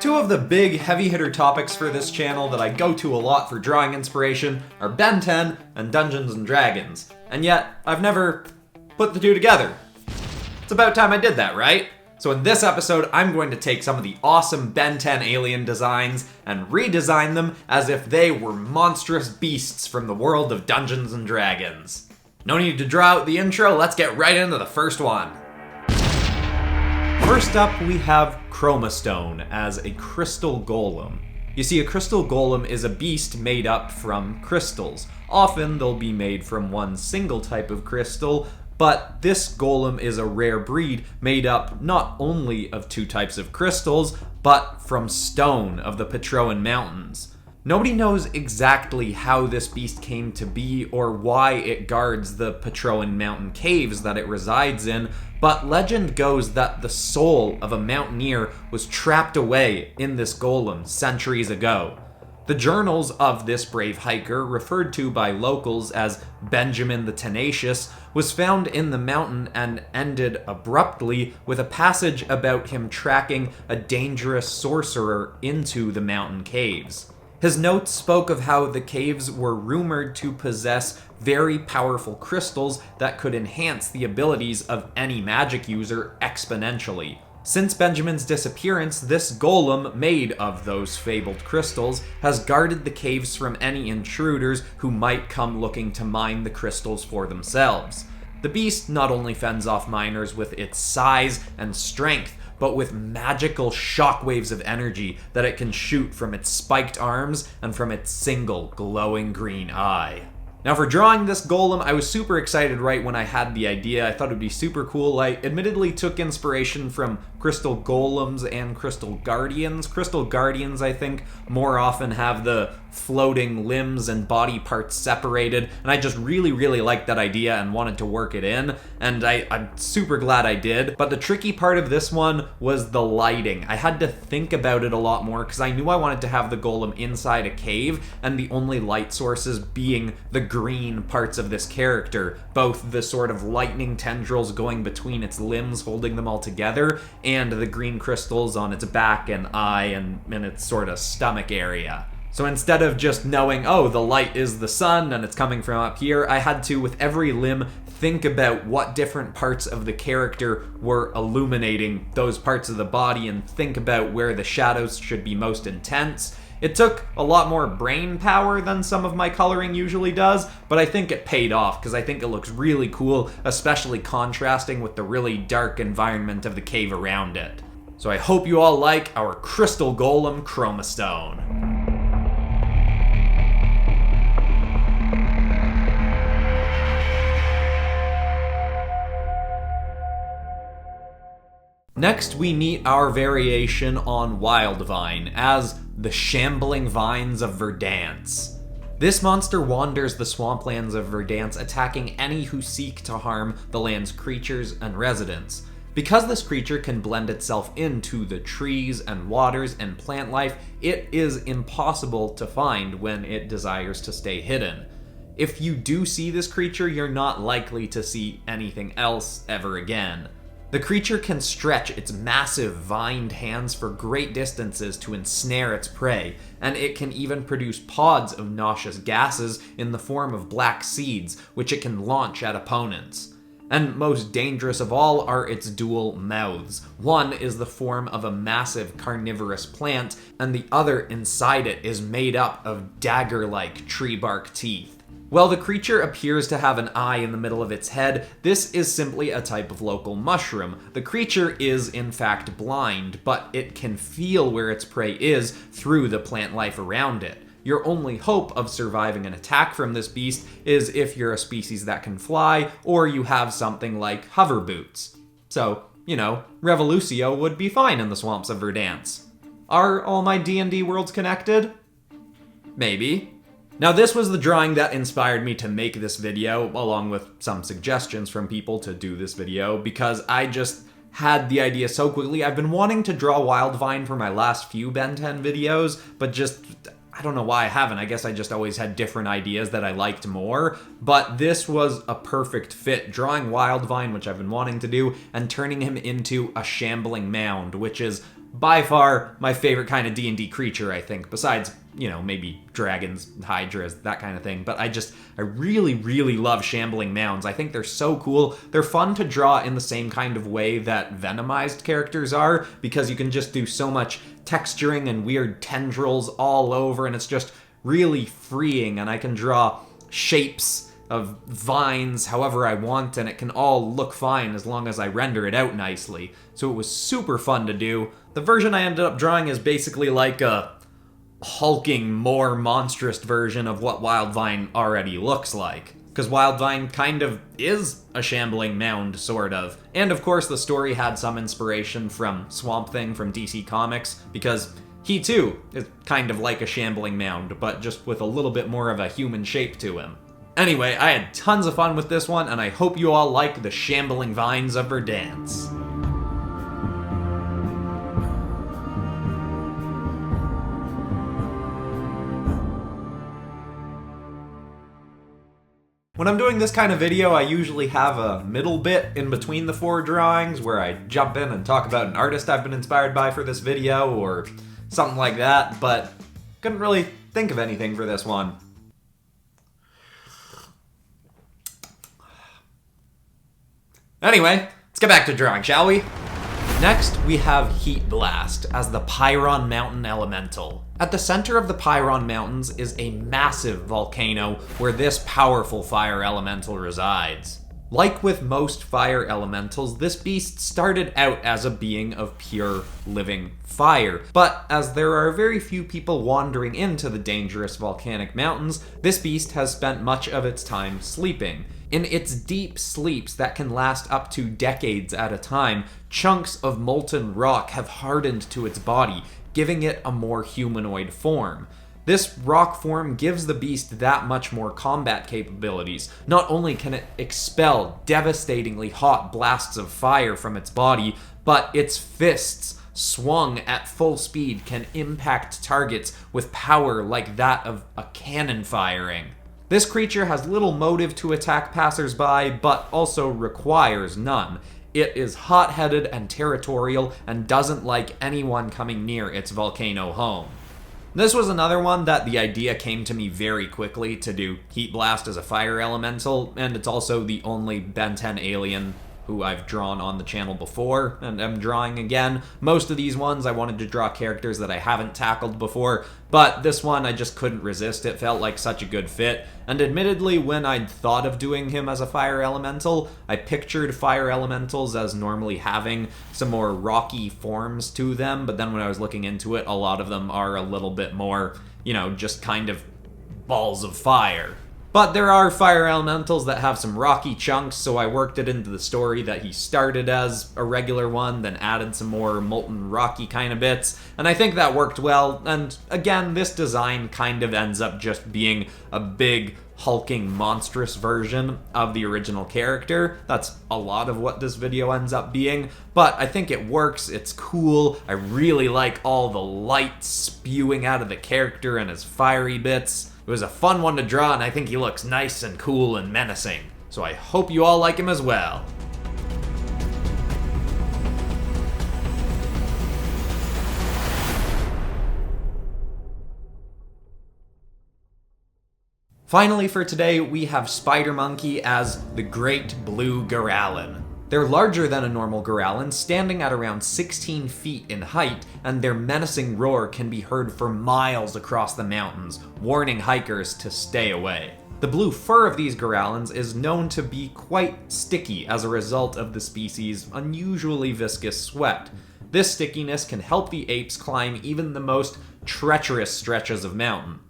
Two of the big heavy hitter topics for this channel that I go to a lot for drawing inspiration are Ben 10 and Dungeons and Dragons, and yet I've never put the two together. It's about time I did that, right? So in this episode, I'm going to take some of the awesome Ben 10 alien designs and redesign them as if they were monstrous beasts from the world of Dungeons and Dragons. No need to draw out the intro, let's get right into the first one. First up, we have Chromastone as a Crystal Golem. You see, a Crystal Golem is a beast made up from crystals. Often they'll be made from one single type of crystal, but this golem is a rare breed made up not only of two types of crystals, but from stone of the Petroan Mountains. Nobody knows exactly how this beast came to be or why it guards the Petroan Mountain caves that it resides in, but legend goes that the soul of a mountaineer was trapped away in this golem centuries ago. The journals of this brave hiker, referred to by locals as Benjamin the Tenacious, was found in the mountain and ended abruptly with a passage about him tracking a dangerous sorcerer into the mountain caves. His notes spoke of how the caves were rumored to possess very powerful crystals that could enhance the abilities of any magic user exponentially. Since Benjamin's disappearance, this golem, made of those fabled crystals, has guarded the caves from any intruders who might come looking to mine the crystals for themselves. The beast not only fends off miners with its size and strength, but with magical shockwaves of energy that it can shoot from its spiked arms and from its single glowing green eye. Now for drawing this golem, I was super excited right when I had the idea. I thought it would be super cool. I admittedly took inspiration from Crystal Golems and Crystal Guardians. Crystal Guardians, I think, more often have the floating limbs and body parts separated, and I just really liked that idea and wanted to work it in, and I'm super glad I did. But the tricky part of this one was the lighting. I had to think about it a lot more because I knew I wanted to have the golem inside a cave, and the only light sources being the green parts of this character, both the sort of lightning tendrils going between its limbs holding them all together, and the green crystals on its back and eye and in its sort of stomach area. So instead of just knowing, oh, the light is the sun and it's coming from up here, I had to, with every limb, think about what different parts of the character were illuminating those parts of the body and think about where the shadows should be most intense. It took a lot more brain power than some of my coloring usually does, but I think it paid off because I think it looks really cool, especially contrasting with the really dark environment of the cave around it. So I hope you all like our Crystal Golem Chromastone. Next, we meet our variation on WIldvine as the Shambling Vines of Verdance. This monster wanders the swamplands of Verdance, attacking any who seek to harm the land's creatures and residents. Because this creature can blend itself into the trees and waters and plant life, it is impossible to find when it desires to stay hidden. If you do see this creature, you're not likely to see anything else ever again. The creature can stretch its massive vined hands for great distances to ensnare its prey, and it can even produce pods of nauseous gases in the form of black seeds, which it can launch at opponents. And most dangerous of all are its dual mouths. One is the form of a massive carnivorous plant, and the other inside it is made up of dagger-like tree bark teeth. While the creature appears to have an eye in the middle of its head, this is simply a type of local mushroom. The creature is in fact blind, but it can feel where its prey is through the plant life around it. Your only hope of surviving an attack from this beast is if you're a species that can fly, or you have something like hover boots. So, Revolucio would be fine in the swamps of Verdance. Are all my D&D worlds connected? Maybe. Now this was the drawing that inspired me to make this video, along with some suggestions from people to do this video, because I just had the idea so quickly. I've been wanting to draw WIldvine for my last few Ben 10 videos, but I don't know why I haven't. I guess I just always had different ideas that I liked more, but this was a perfect fit, drawing WIldvine, which I've been wanting to do, and turning him into a Shambling Mound, which is by far my favorite kind of D&D creature, I think, besides, maybe dragons, hydras, that kind of thing. But I really, really love Shambling Mounds. I think they're so cool. They're fun to draw in the same kind of way that Venomized characters are, because you can just do so much texturing and weird tendrils all over, and it's just really freeing, and I can draw shapes of vines however I want, and it can all look fine as long as I render it out nicely. So it was super fun to do. The version I ended up drawing is basically like a hulking, more monstrous version of what WIldvine already looks like. Because WIldvine kind of is a Shambling Mound, sort of. And of course the story had some inspiration from Swamp Thing from DC Comics, because he too is kind of like a Shambling Mound, but just with a little bit more of a human shape to him. Anyway, I had tons of fun with this one, and I hope you all like the shambling vines of Verdance. When I'm doing this kind of video, I usually have a middle bit in between the 4 drawings where I jump in and talk about an artist I've been inspired by for this video, or something like that, but couldn't really think of anything for this one. Anyway, let's get back to drawing, shall we? Next, we have Heatblast as the Pyron Mountain Elemental. At the center of the Pyron Mountains is a massive volcano where this powerful fire elemental resides. Like with most fire elementals, this beast started out as a being of pure, living fire. But as there are very few people wandering into the dangerous volcanic mountains, this beast has spent much of its time sleeping. In its deep sleeps that can last up to decades at a time, chunks of molten rock have hardened to its body, giving it a more humanoid form. This rock form gives the beast that much more combat capabilities. Not only can it expel devastatingly hot blasts of fire from its body, but its fists, swung at full speed, can impact targets with power like that of a cannon firing. This creature has little motive to attack passersby, but also requires none. It is hot-headed and territorial and doesn't like anyone coming near its volcano home. This was another one that the idea came to me very quickly to do Heatblast as a fire elemental, and it's also the only Ben 10 alien who I've drawn on the channel before, and am drawing again. Most of these ones I wanted to draw characters that I haven't tackled before, but this one I just couldn't resist. It felt like such a good fit, and admittedly when I'd thought of doing him as a fire elemental, I pictured fire elementals as normally having some more rocky forms to them, but then when I was looking into it, a lot of them are a little bit more, just kind of balls of fire. But there are fire elementals that have some rocky chunks, so I worked it into the story that he started as a regular one, then added some more molten rocky kind of bits, and I think that worked well. And again, this design kind of ends up just being a big, hulking, monstrous version of the original character. That's a lot of what this video ends up being, but I think it works, it's cool. I really like all the light spewing out of the character and his fiery bits. It was a fun one to draw, and I think he looks nice and cool and menacing. So I hope you all like him as well. Finally for today, we have SpiderMonkey as the Great Blue Girallon. They're larger than a normal Girallon, standing at around 16 feet in height, and their menacing roar can be heard for miles across the mountains, warning hikers to stay away. The blue fur of these Girallons is known to be quite sticky as a result of the species' unusually viscous sweat. This stickiness can help the apes climb even the most treacherous stretches of mountain.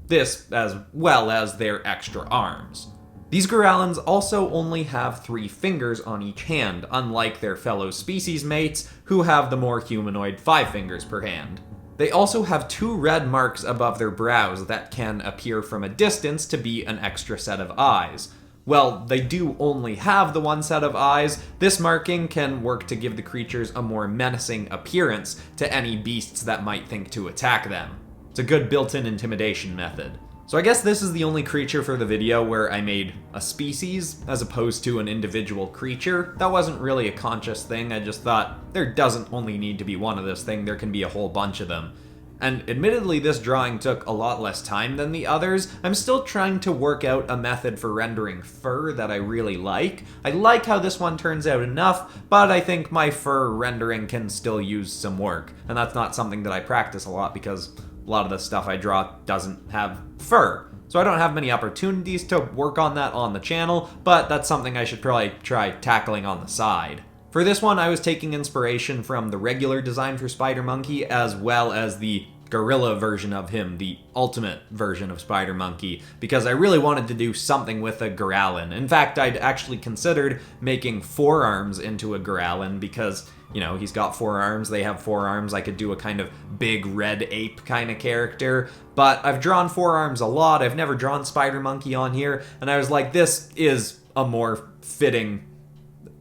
This, as well as their extra arms. These Girallons also only have 3 fingers on each hand, unlike their fellow species mates, who have the more humanoid 5 fingers per hand. They also have 2 red marks above their brows that can appear from a distance to be an extra set of eyes. While they do only have the 1 set of eyes, this marking can work to give the creatures a more menacing appearance to any beasts that might think to attack them. It's a good built-in intimidation method. So I guess this is the only creature for the video where I made a species as opposed to an individual creature. That wasn't really a conscious thing, I just thought there doesn't only need to be one of this thing, there can be a whole bunch of them. And admittedly, this drawing took a lot less time than the others. I'm still trying to work out a method for rendering fur that I really like. I like how this one turns out enough, but I think my fur rendering can still use some work. And that's not something that I practice a lot because a lot of the stuff I draw doesn't have fur. So I don't have many opportunities to work on that on the channel, but that's something I should probably try tackling on the side. For this one, I was taking inspiration from the regular design for SpiderMonkey, as well as the gorilla version of him, the ultimate version of SpiderMonkey, because I really wanted to do something with a Girallon. In fact, I'd actually considered making forearms into a Girallon because, you know, he's got 4 arms, they have 4 arms, I could do a kind of big red ape kind of character, but I've drawn 4 arms a lot, I've never drawn SpiderMonkey on here, and I was like, this is a more fitting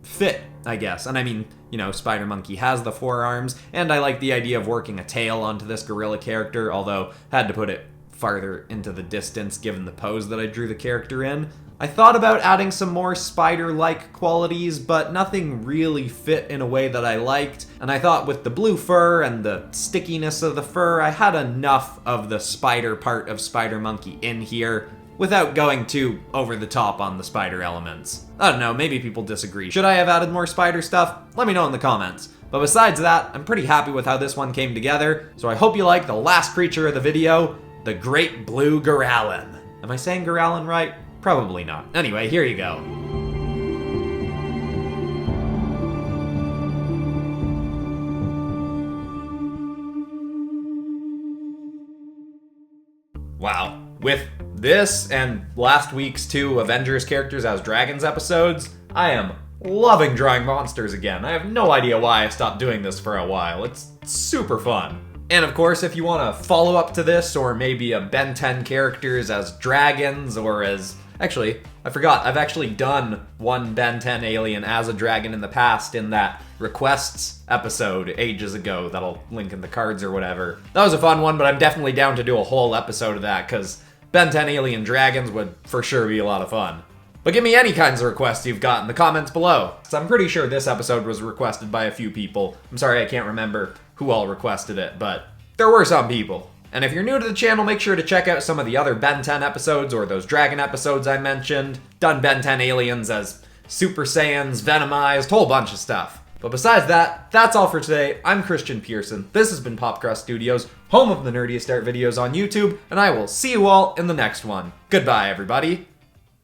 fit, I guess. And I mean, you know, SpiderMonkey has the 4 arms, and I like the idea of working a tail onto this gorilla character, although had to put it farther into the distance given the pose that I drew the character in. I thought about adding some more spider-like qualities, but nothing really fit in a way that I liked, and I thought with the blue fur and the stickiness of the fur, I had enough of the spider part of SpiderMonkey in here, without going too over the top on the spider elements. I don't know, maybe people disagree. Should I have added more spider stuff? Let me know in the comments. But besides that, I'm pretty happy with how this one came together, so I hope you like the last creature of the video, the Great Blue Girallon. Am I saying Girallon right? Probably not. Anyway, here you go. Wow. With this and last week's 2 Avengers characters as dragons episodes, I am loving drawing monsters again. I have no idea why I stopped doing this for a while. It's super fun. And of course, if you want to follow up to this, or maybe a Ben 10 characters as dragons, or as... Actually, I forgot, I've actually done one Ben 10 alien as a dragon in the past in that requests episode ages ago that'll link in the cards or whatever. That was a fun one, but I'm definitely down to do a whole episode of that, because Ben 10 alien dragons would for sure be a lot of fun. But give me any kinds of requests you've got in the comments below, so I'm pretty sure this episode was requested by a few people. I'm sorry I can't remember who all requested it, but there were some people. And if you're new to the channel, make sure to check out some of the other Ben 10 episodes or those dragon episodes I mentioned. Done Ben 10 aliens as Super Saiyans, Venomized, whole bunch of stuff. But besides that, that's all for today. I'm Christian Pearson. This has been PopCross Studios, home of the nerdiest art videos on YouTube, and I will see you all in the next one. Goodbye, everybody.